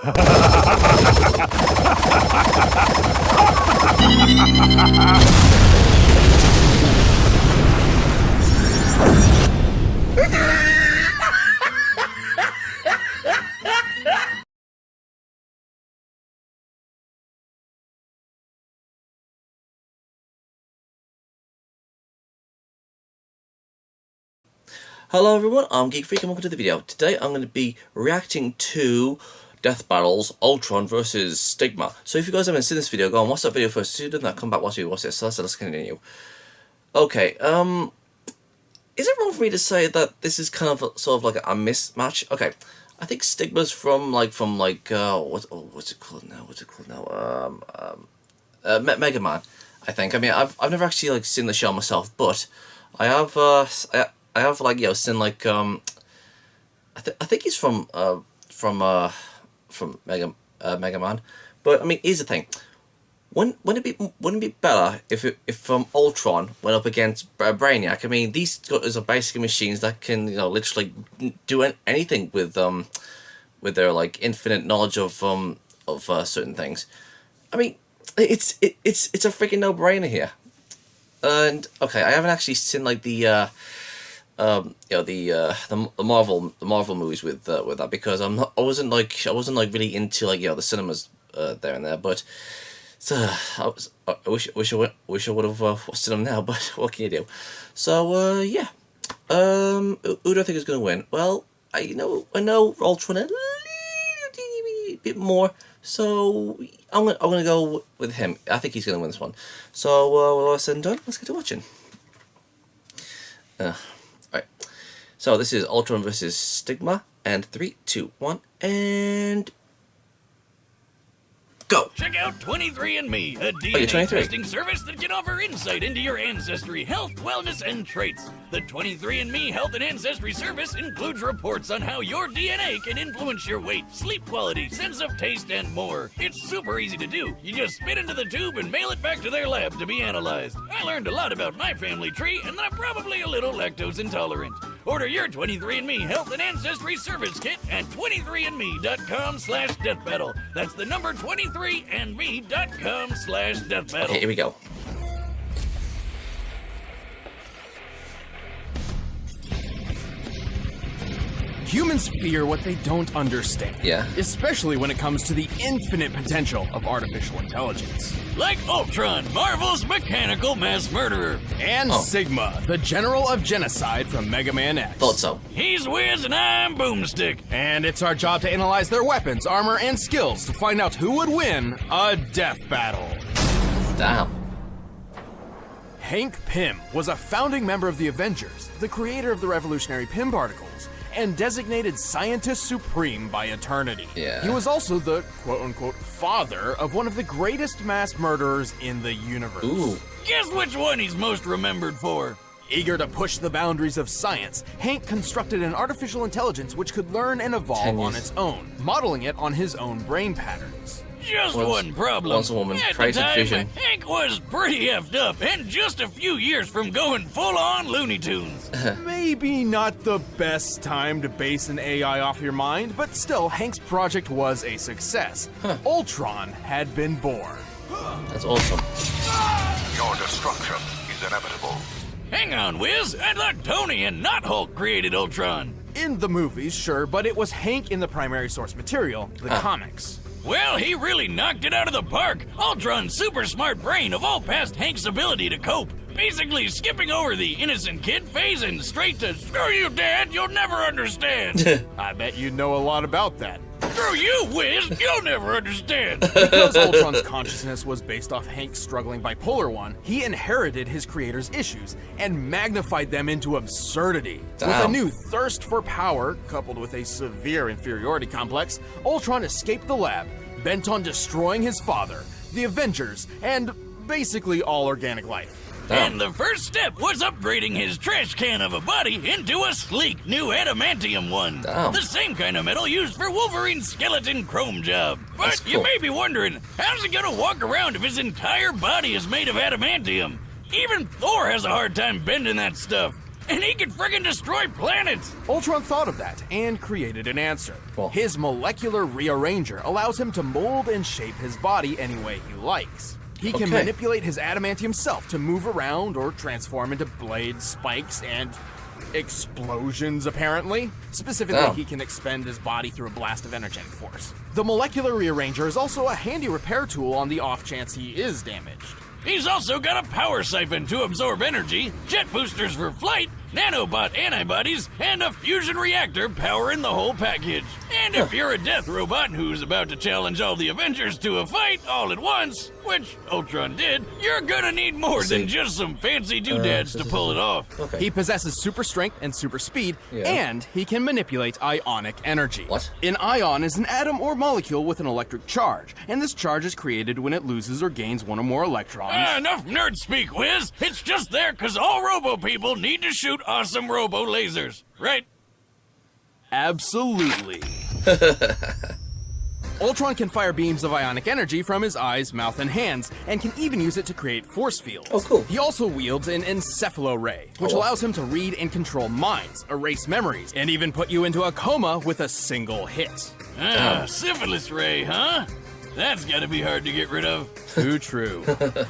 Hello everyone, I'm Geek Freak and welcome to the video. Today I'm going to be reacting to Death Battle's Ultron versus Stigma. So if you guys haven't seen this video, go and watch that video first. If you did not, come back, watch this. So let's continue. Okay, is it wrong for me to say that this is kind of sort of like a mismatch? Okay, I think Stigma's from what's it called now? Mega Man, I think. I mean, I've never actually seen the show myself, but I have I have seen I think he's from Mega Man, but I mean here's the thing, wouldn't it be better if Ultron went up against Brainiac? I mean these guys are basically machines that can literally do anything with their infinite knowledge of certain things. I mean it's a freaking no-brainer here. And okay, I haven't actually seen the Marvel movies with that because I wasn't really into the cinemas there and there, but I wish I would have watched them now, but what can you do? So yeah, who do I think is gonna win? Well, I know Ultron a little bit more, so I'm gonna go with him. I think he's gonna win this one. So with all said and done, let's get to watching. Alright, so this is Ultron versus Stigma, and 3, 2, 1, and go! Check out 23andMe, a DNA testing service that can offer insight into your ancestry, health, wellness, and traits. The 23andMe Health and Ancestry Service includes reports on how your DNA can influence your weight, sleep quality, sense of taste, and more. It's super easy to do. You just spit into the tube and mail it back to their lab to be analyzed. I learned a lot about my family tree, and I'm probably a little lactose intolerant. Order your 23andMe Health and Ancestry Service Kit at 23andme.com/deathbattle. That's the number 23andme.com/deathbattle. Okay, here we go. Humans fear what they don't understand. Yeah. Especially when it comes to the infinite potential of artificial intelligence. Like Ultron, Marvel's mechanical mass murderer. And Sigma, the general of genocide from Mega Man X. Thought so. He's Wiz and I'm Boomstick. And it's our job to analyze their weapons, armor, and skills to find out who would win a death battle. Damn. Hank Pym was a founding member of the Avengers, the creator of the revolutionary Pym particles, and designated Scientist Supreme by Eternity. Yeah. He was also the quote-unquote father of one of the greatest mass murderers in the universe. Ooh. Guess which one he's most remembered for? Eager to push the boundaries of science, Hank constructed an artificial intelligence which could learn and evolve on its own, modeling it on his own brain patterns. Just one problem. Once a woman, at crazy the time, vision. Hank was pretty effed up and just a few years from going full-on Looney Tunes. Maybe not the best time to base an AI off your mind, but still, Hank's project was a success. Ultron had been born. That's awesome. Your destruction is inevitable. Hang on, Wiz. I thought Tony and not Hulk created Ultron. In the movies, sure, but it was Hank in the primary source material, the comics. Well, he really knocked it out of the park. Ultron's super smart brain evolved past Hank's ability to cope, basically skipping over the innocent kid phase and straight to, screw you, Dad, you'll never understand. I bet you know a lot about that. Screw you, Wiz, you'll never understand. Because Ultron's consciousness was based off Hank's struggling bipolar one, he inherited his creator's issues and magnified them into absurdity. Damn. With a new thirst for power, coupled with a severe inferiority complex, Ultron escaped the lab, bent on destroying his father, the Avengers, and basically all organic life. And the first step was upgrading his trash can of a body into a sleek new adamantium one. Damn. The same kind of metal used for Wolverine's skeleton chrome job. But That's cool. You may be wondering, how's he gonna walk around if his entire body is made of adamantium? Even Thor has a hard time bending that stuff. and he can friggin' destroy planets! Ultron thought of that and created an answer. Well. His molecular rearranger allows him to mold and shape his body any way he likes. He can Okay. manipulate his adamantium self to move around or transform into blades, spikes, and explosions, apparently. Specifically, Oh. he can expend his body through a blast of energetic force. The molecular rearranger is also a handy repair tool on the off chance he is damaged. He's also got a power siphon to absorb energy, jet boosters for flight, nanobot antibodies, and a fusion reactor powering the whole package. And if you're a death robot who's about to challenge all the Avengers to a fight all at once, which Ultron did, you're gonna need more than just some fancy doodads to pull it off. Okay. He possesses super strength and super speed, Yeah. and he can manipulate ionic energy. What? An ion is an atom or molecule with an electric charge, and this charge is created when it loses or gains one or more electrons. Enough nerd speak, Wiz. It's just there because all robo people need to shoot awesome robo lasers, right? Absolutely. Ultron can fire beams of ionic energy from his eyes, mouth, and hands, and can even use it to create force fields. Oh, cool. He also wields an encephalo-ray, which Oh. allows him to read and control minds, erase memories, and even put you into a coma with a single hit. Syphilis ray, huh? That's gotta be hard to get rid of. Too true.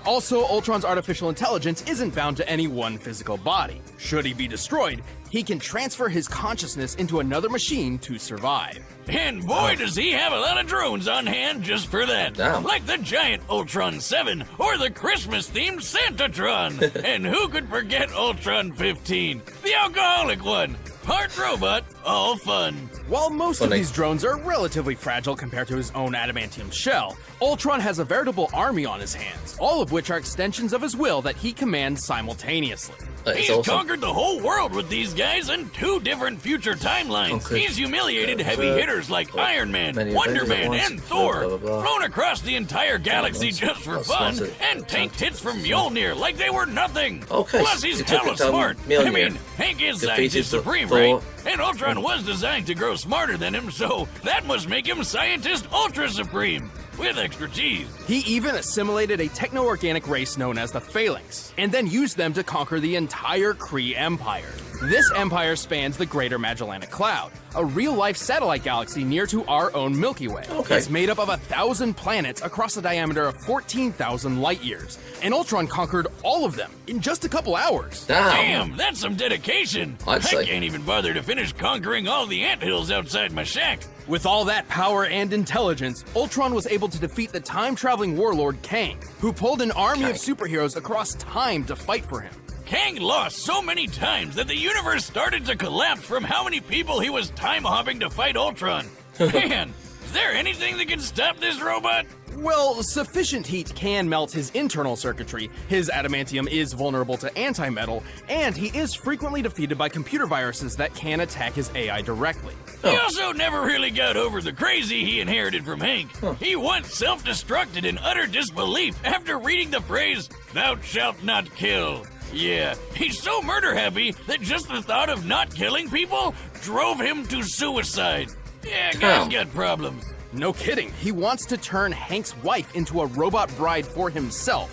Also, Ultron's artificial intelligence isn't bound to any one physical body. Should he be destroyed, he can transfer his consciousness into another machine to survive. And boy, does he have a lot of drones on hand just for that. Damn. Like the giant Ultron 7 or the Christmas-themed Santatron. And who could forget Ultron 15, the alcoholic one? Part robot, all fun. While most of Funny. these drones are relatively fragile compared to his own adamantium shell, Ultron has a veritable army on his hands, all of which are extensions of his will that he commands simultaneously. It's He's awesome. conquered the whole world with these guys in 2 different future timelines. Conquered, He's humiliated heavy hitters like Iron Man, many Wonder Avengers at Man, once, and Thor. blah, blah, blah. Flown across the entire galaxy Once, just for once, fun, once, and tanked hits from Mjolnir like they were nothing. Okay, Plus, he's he took hella it down smart. I Mjolnir. mean, Hank is Defeated scientist supreme, Thor. right? And Ultron was designed to grow smarter than him, so that must make him scientist ultra supreme. With extra cheese. He even assimilated a techno-organic race known as the Phalanx, and then used them to conquer the entire Kree Empire. This empire spans the Greater Magellanic Cloud, a real-life satellite galaxy near to our own Milky Way. Okay. It's made up of 1,000 planets across a diameter of 14,000 light-years, and Ultron conquered all of them in just a couple hours. Damn, that's some dedication. I'd I say. can't even bother to finish conquering all the anthills outside my shack. With all that power and intelligence, Ultron was able to defeat the time-traveling warlord Kang, who pulled an army of superheroes across time to fight for him. Kang lost so many times that the universe started to collapse from how many people he was time-hopping to fight Ultron. Man, is there anything that can stop this robot? Well, sufficient heat can melt his internal circuitry, his adamantium is vulnerable to antimetal, and he is frequently defeated by computer viruses that can attack his AI directly. He also never really got over the crazy he inherited from Hank. He once self-destructed in utter disbelief after reading the phrase, "Thou shalt not kill." Yeah, he's so murder-happy that just the thought of not killing people drove him to suicide. Yeah, guy's got problems. No kidding, he wants to turn Hank's wife into a robot bride for himself.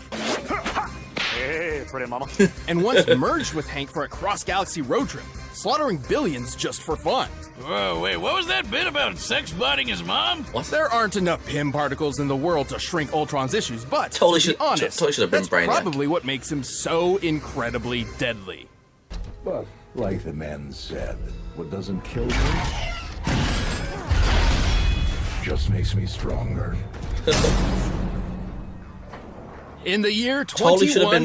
Hey, pretty mama. And once merged with Hank for a cross-galaxy road trip, slaughtering billions just for fun. Whoa, wait, what was that bit about sex-botting his mom? There aren't enough Pym particles in the world to shrink Ultron's issues, but Totally to be should- honest, totally should have been that's Brainiac. probably what makes him so incredibly deadly. But, like the men said, what doesn't kill me just makes me stronger. In the year Totally should have 21,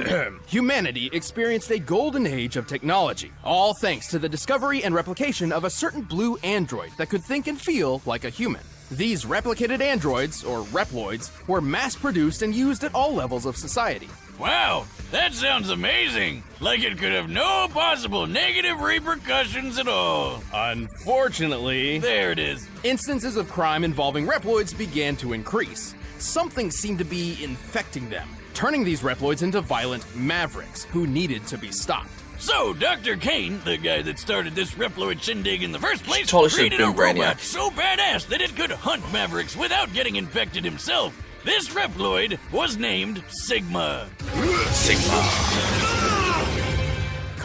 been, humanity experienced a golden age of technology, all thanks to the discovery and replication of a certain blue android that could think and feel like a human. These replicated androids, or Reploids, were mass-produced and used at all levels of society. Wow, that sounds amazing. Like it could have no possible negative repercussions at all. Unfortunately, There it is. instances of crime involving Reploids began to increase. Something seemed to be infecting them, turning these Reploids into violent mavericks who needed to be stopped. So, Dr. Kane, the guy that started this Reploid shindig in the first place, Totally should have created a been Brainiac. robot so badass that it could hunt mavericks without getting infected himself. This Reploid was named Sigma.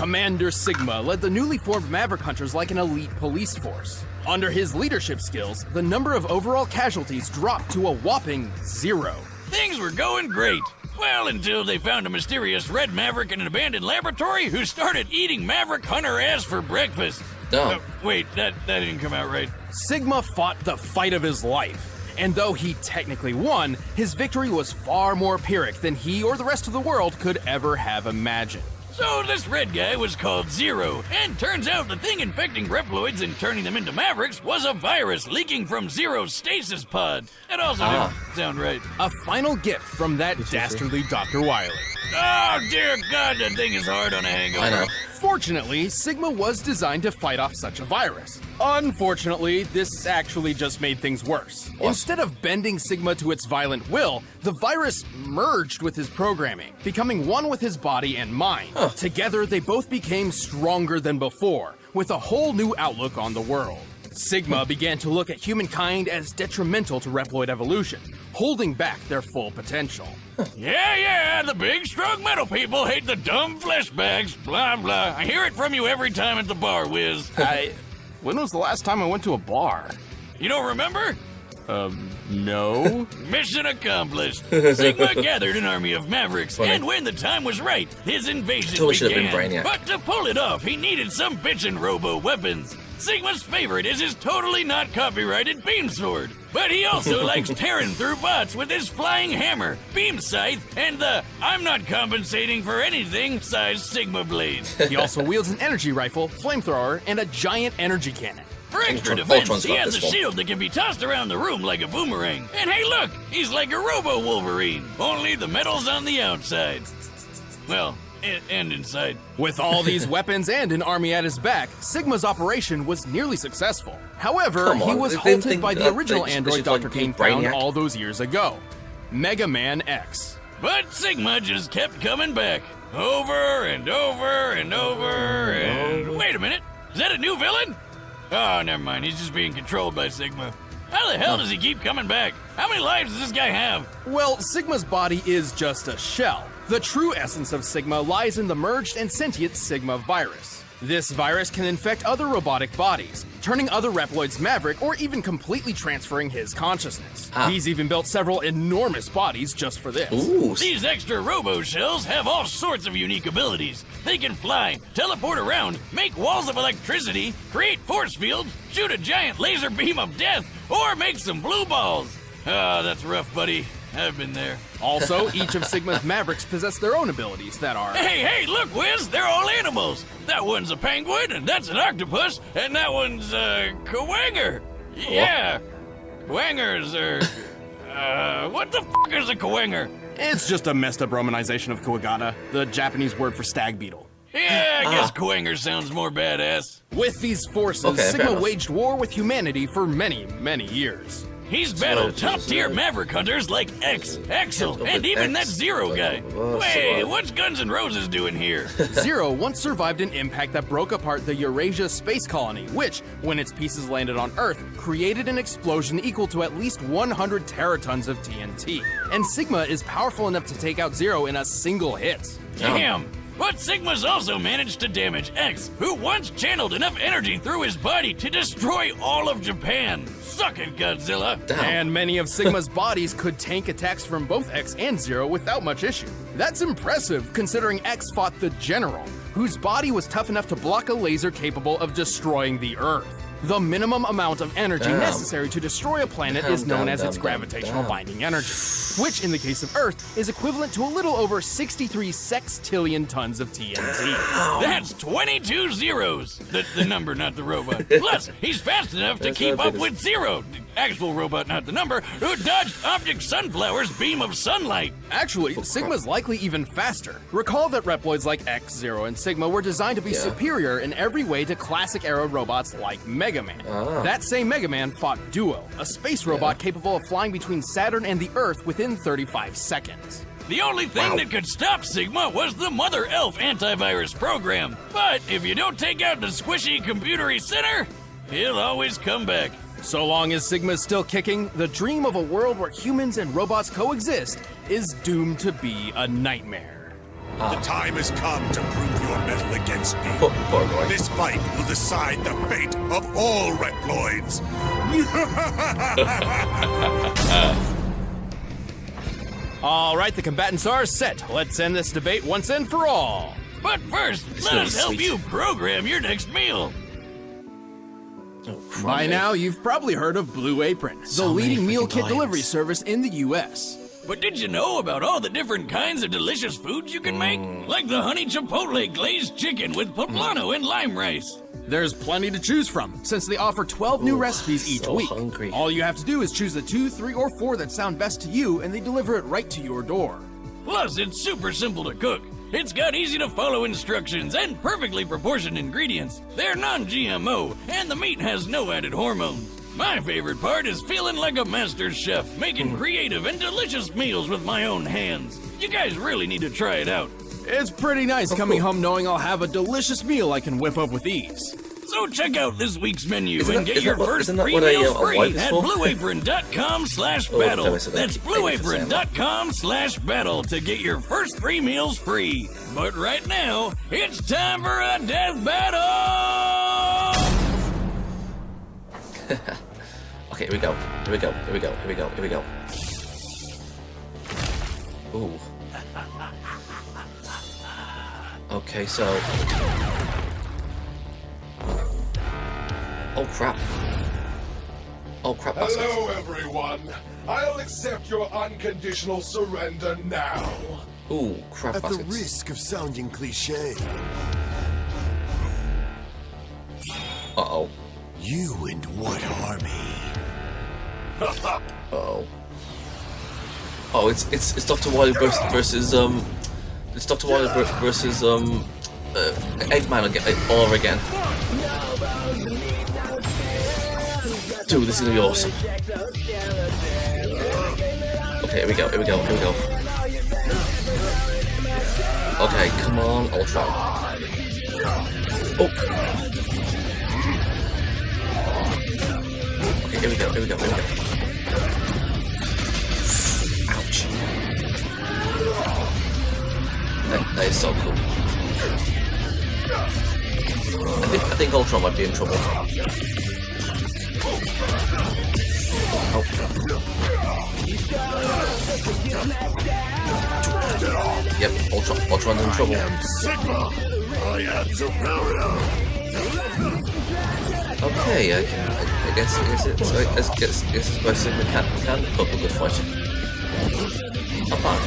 Commander Sigma led the newly formed Maverick Hunters like an elite police force. Under his leadership skills, the number of overall casualties dropped to a whopping 0. Things were going great. Well, until they found a mysterious red Maverick in an abandoned laboratory who started eating Maverick Hunter ass for breakfast. Oh. Wait, that didn't come out right. Sigma fought the fight of his life. And though he technically won, his victory was far more Pyrrhic than he or the rest of the world could ever have imagined. So this red guy was called Zero, and turns out the thing infecting Reploids and turning them into Mavericks was a virus leaking from Zero's stasis pod. That also didn't sound right. A final gift from that dastardly Dr. Wily. Oh, dear God, that thing is hard on a hangover. I know. Fortunately, Sigma was designed to fight off such a virus. Unfortunately, this actually just made things worse. What? Instead of bending Sigma to its violent will, the virus merged with his programming, becoming one with his body and mind. Together, they both became stronger than before, with a whole new outlook on the world. Sigma began to look at humankind as detrimental to Reploid evolution, holding back their full potential. Yeah, the big, strong metal people hate the dumb flesh bags, blah, blah. I hear it from you every time at the bar, Wiz. When was the last time I went to a bar? You don't remember? No. Mission accomplished. Sigma gathered an army of Mavericks, and when the time was right, his invasion Totally should have been began. Brainiac. But to pull it off, he needed some bitchin' robo weapons. Sigma's favorite is his totally not copyrighted beam sword. But he also likes tearing through bots with his flying hammer, beam scythe, and the I'm not compensating for anything size Sigma blade. He also wields an energy rifle, flamethrower, and a giant energy cannon. For extra Ultron's defense, he got has a this one. shield that can be tossed around the room like a boomerang. And hey, look, he's like a robo-Wolverine, only the metal's on the outside. Well, and inside. With all these weapons and an army at his back, Sigma's operation was nearly successful. However, Come he on, was they didn't halted think by the that original they android should, Dr. like, Kane beat found Brainiac? all those years ago, Mega Man X. But Sigma just kept coming back. Over and over and over and... Wait a minute, is that a new villain? Oh, never mind, he's just being controlled by Sigma. How the hell does he keep coming back? How many lives does this guy have? Well, Sigma's body is just a shell. The true essence of Sigma lies in the merged and sentient Sigma virus. This virus can infect other robotic bodies, turning other Reploids Maverick or even completely transferring his consciousness. He's even built several enormous bodies just for this. Ooh. These extra robo-shells have all sorts of unique abilities. They can fly, teleport around, make walls of electricity, create force fields, shoot a giant laser beam of death, or make some blue balls. Ah, that's rough, buddy. I've been there. Also, each of Sigma's Mavericks possess their own abilities that are... Hey, look, Wiz, they're all animals. That one's a penguin, and that's an octopus, and that one's a Kawanger. Yeah, Kawangers are... what the f*** is a Kawanger? It's just a messed up romanization of Kuwagata, the Japanese word for stag beetle. Yeah, I guess Kawanger sounds more badass. With these forces, Okay, fair Sigma enough. waged war with humanity for many, many years. He's battled So, top-tier Maverick hunters like X, Axel, Yeah, and but even that X, Zero guy. so, Wait, what's Guns N' Roses doing here? Zero once survived an impact that broke apart the Eurasia space colony, which, when its pieces landed on Earth, created an explosion equal to at least 100 teratons of TNT. And Sigma is powerful enough to take out Zero in a single hit. Damn! But Sigma's also managed to damage X, who once channeled enough energy through his body to destroy all of Japan. Suck it, Godzilla! And many of Sigma's bodies could tank attacks from both X and Zero without much issue. That's impressive, considering X fought the General, whose body was tough enough to block a laser capable of destroying the Earth. The minimum amount of energy necessary to destroy a planet is known as its gravitational binding energy, which in the case of Earth is equivalent to a little over 63 sextillion tons of TNT. That's 22 zeros! The number, not the robot. Plus, he's fast enough to That's keep how up big with Zero, the actual robot, not the number, who dodged Object Sunflower's beam of sunlight. Actually, Sigma's likely even faster. Recall that Reploids like X, Zero, and Sigma were designed to be superior in every way to classic-era robots like Mega Man. That same Mega Man fought Duo, a space robot capable of flying between Saturn and the Earth within 35 seconds. The only thing that could stop Sigma was the Mother Elf antivirus program. But if you don't take out the squishy computery center, he'll always come back. So long as Sigma's still kicking, the dream of a world where humans and robots coexist is doomed to be a nightmare. The time has come to prove your mettle against me. Poor guy. This fight will decide the fate of all Reploids. All right, the combatants are set. Let's end this debate once and for all. But first, let us help you program your next meal. Oh, By now, you've probably heard of Blue Apron, the leading meal kit delivery service in the U.S. But did you know about all the different kinds of delicious foods you can make? Like the honey chipotle glazed chicken with poblano and lime rice. There's plenty to choose from, since they offer 12 new recipes each so week. hungry. All you have to do is choose the 2, 3, or 4 that sound best to you, and they deliver it right to your door. Plus, it's super simple to cook. It's got easy-to-follow instructions and perfectly proportioned ingredients. They're non-GMO, and the meat has no added hormones. My favorite part is feeling like a master chef, making creative and delicious meals with my own hands. You guys really need to try it out. It's pretty nice coming home knowing I'll have a delicious meal I can whip up with ease. So check out this week's menu Isn't and that- get isn't your that what- first isn't that 3 what a meals free wipe's at for? blueapron.com/battle. so That's thank you for saying that. blueapron.com/battle to get your first 3 meals free. But right now, it's time for a death battle! Okay, here we go. Here we go. Here we go. Here we go. Here we go. Ooh. Okay, so. Oh crap. Oh crap. Hello, everyone. I'll accept your unconditional surrender now. Ooh, crap. At the baskets. risk of sounding cliche, Uh-oh. you and what army? Uh-oh. Oh, it's Dr. Wily versus it's Dr. Wily versus Eggman again, all over again. Dude, this is gonna be awesome. Okay, here we go. Here we go. Here we go. Okay, come on, Ultron. Oh. Okay, here we go. Here we go. Here we go. Ouch. That is so cool. I think Ultron might be in trouble. Oh. Yep, Ultron's in trouble. Sigma! I am superior! Okay, I guess it's by Sigma can put up a good fight. Not bad.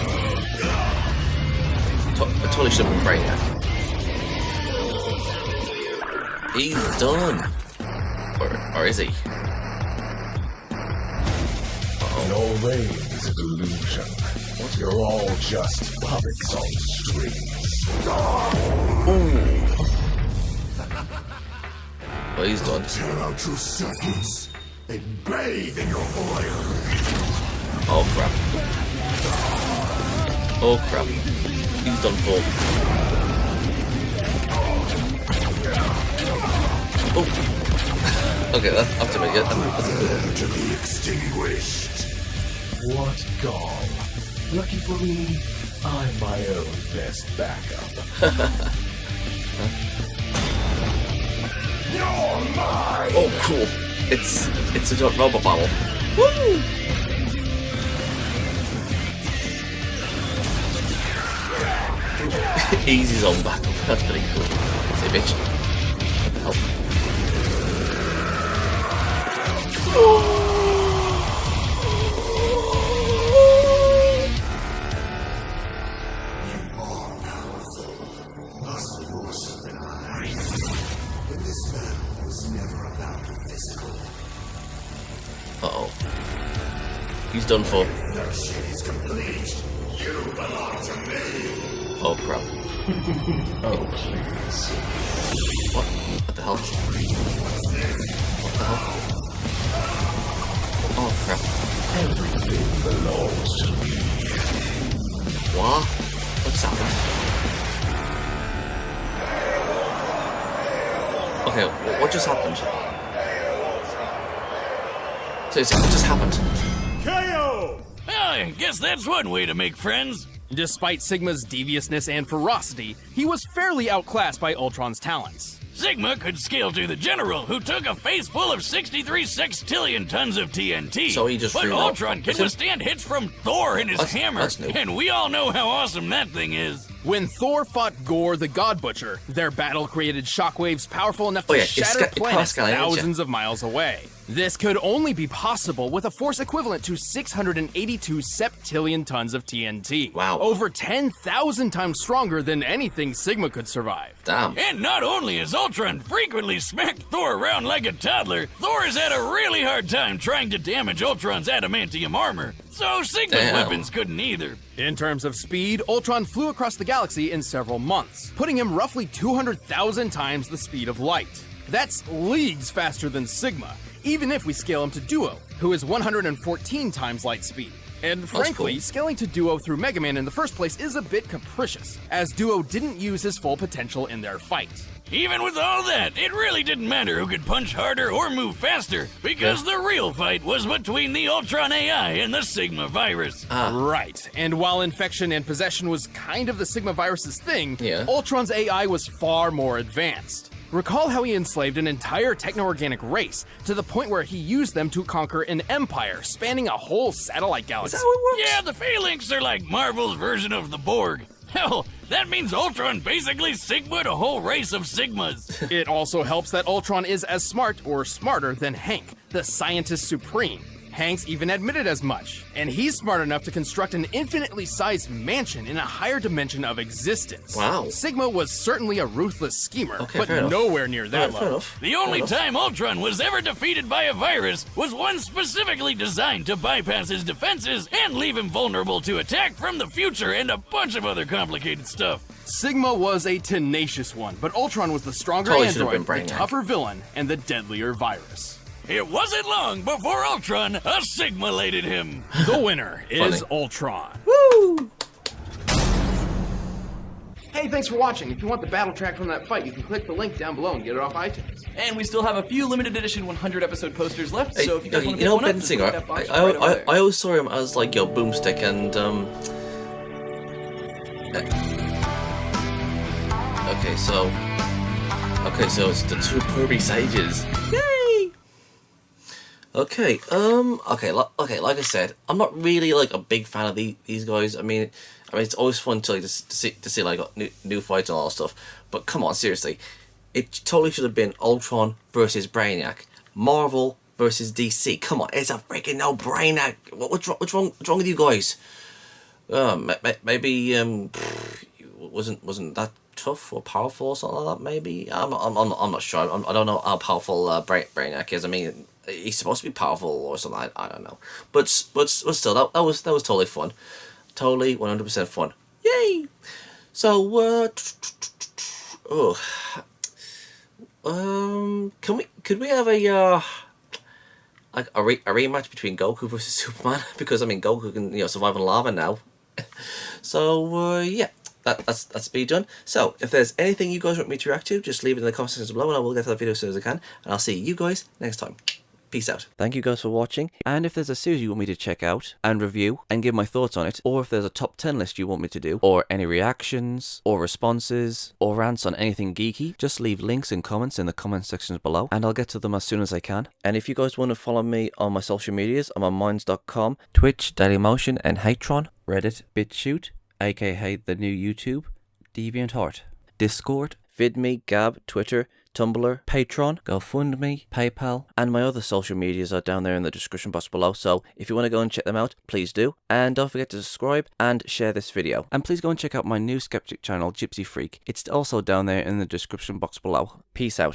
I totally should have been Brainiac. He's done. Or is he? Your reign is a delusion. You're all just puppets on strings. Well, he's done. Tear out your circuits and bathe in your oil. Oh crap. Oh crap. He's done for. Oh. Okay, that's up to me. Yeah, that's a good one. To be extinguished. What gall? Lucky for me, I'm my own best backup. You're mine! Oh, cool. It's a robot battle. Woo! Easy zone backup. That's pretty cool. Say, bitch. What the hell? Uh-oh. He's done for. Oh crap. Oh, please. What? What the hell? What the hell? Oh crap. Everything belongs to me. What? What's happened? Okay, what just happened? Seriously, what just happened? KO! Well, I guess that's one way to make friends. Despite Sigma's deviousness and ferocity, he was fairly outclassed by Ultron's talents. Sigma could scale to the General, who took a face full of 63 sextillion tons of TNT. So he just but threw it Ultron out. can withstand hits from Thor and his hammer, that's new. and we all know how awesome that thing is. When Thor fought Gore the God Butcher, their battle created shockwaves powerful enough to Oh, yeah, shatter it's planets Pascal, ain't it? thousands of miles away. This could only be possible with a force equivalent to 682 septillion tons of TNT. Wow. Over 10,000 times stronger than anything Sigma could survive. Damn. And not only has Ultron frequently smacked Thor around like a toddler, Thor has had a really hard time trying to damage Ultron's adamantium armor. So Sigma's Damn. weapons couldn't either. In terms of speed, Ultron flew across the galaxy in several months, putting him roughly 200,000 times the speed of light. That's leagues faster than Sigma, even if we scale him to Duo, who is 114 times light speed. And frankly, cool. scaling to Duo through Mega Man in the first place is a bit capricious, as Duo didn't use his full potential in their fight. Even with all that, it really didn't matter who could punch harder or move faster, because the real fight was between the Ultron AI and the Sigma virus. Right, and while infection and possession was kind of the Sigma virus's thing, Yeah. Ultron's AI was far more advanced. Recall how he enslaved an entire techno-organic race to the point where he used them to conquer an empire spanning a whole satellite galaxy. Is that how it works? Yeah, the Phalanx are like Marvel's version of the Borg. Hell, that means Ultron basically Sigma'd a whole race of Sigmas. It also helps that Ultron is as smart or smarter than Hank, the scientist supreme. Hank's even admitted as much, and he's smart enough to construct an infinitely sized mansion in a higher dimension of existence. Wow. Sigma was certainly a ruthless schemer, Okay, but fair enough. nowhere near their Alright, fair level. enough. The only time Ultron was ever defeated by a virus was one specifically designed to bypass his defenses and leave him vulnerable to attack from the future and a bunch of other complicated stuff. Sigma was a tenacious one, but Ultron was the stronger Totally should have android, been the Brainiac. tougher villain, and the deadlier virus. It wasn't long before Ultron assimilated him. The winner is Funny. Ultron. Woo! Hey, thanks for watching. If you want the battle track from that fight, you can click the link down below and get it off iTunes. And we still have a few limited edition 100 episode posters left, so if you guys want to you pick know one up, Ben just Singer, click that box I right over there. always saw him as like your boomstick and okay, so it's the two pervy sages. Yay! Okay, like I said, I'm not really like a big fan of these guys. I mean, it's always fun to like to see like new fights and all that stuff. But come on, seriously, it totally should have been Ultron versus Brainiac, Marvel versus DC. Come on, it's a freaking no-brainer. What's wrong with you guys? Maybe wasn't that tough or powerful or something like that? Maybe I'm not sure. I don't know how powerful Brainiac is. I mean, he's supposed to be powerful or something. I don't know. But still, that was totally fun. Totally 100% fun. Yay! So could we have a rematch between Goku versus Superman? Because I mean, Goku can survive in lava now. So yeah. That's be done. So, if there's anything you guys want me to react to, just leave it in the comment section below and I will get to that video as soon as I can. And I'll see you guys next time. Peace out. Thank you guys for watching. And if there's a series you want me to check out and review and give my thoughts on it, or if there's a top 10 list you want me to do, or any reactions, or responses, or rants on anything geeky, just leave links and comments in the comment sections below and I'll get to them as soon as I can. And if you guys want to follow me on my social medias, I'm on minds.com, Twitch, Dailymotion, and Hatron, Reddit, BitChute, aka the new YouTube, DeviantArt, Discord, VidMe, Gab, Twitter, Tumblr, Patreon, GoFundMe, PayPal, and my other social medias are down there in the description box below, so if you want to go and check them out, please do. And don't forget to subscribe and share this video. And please go and check out my new skeptic channel, Gypsy Freak. It's also down there in the description box below. Peace out.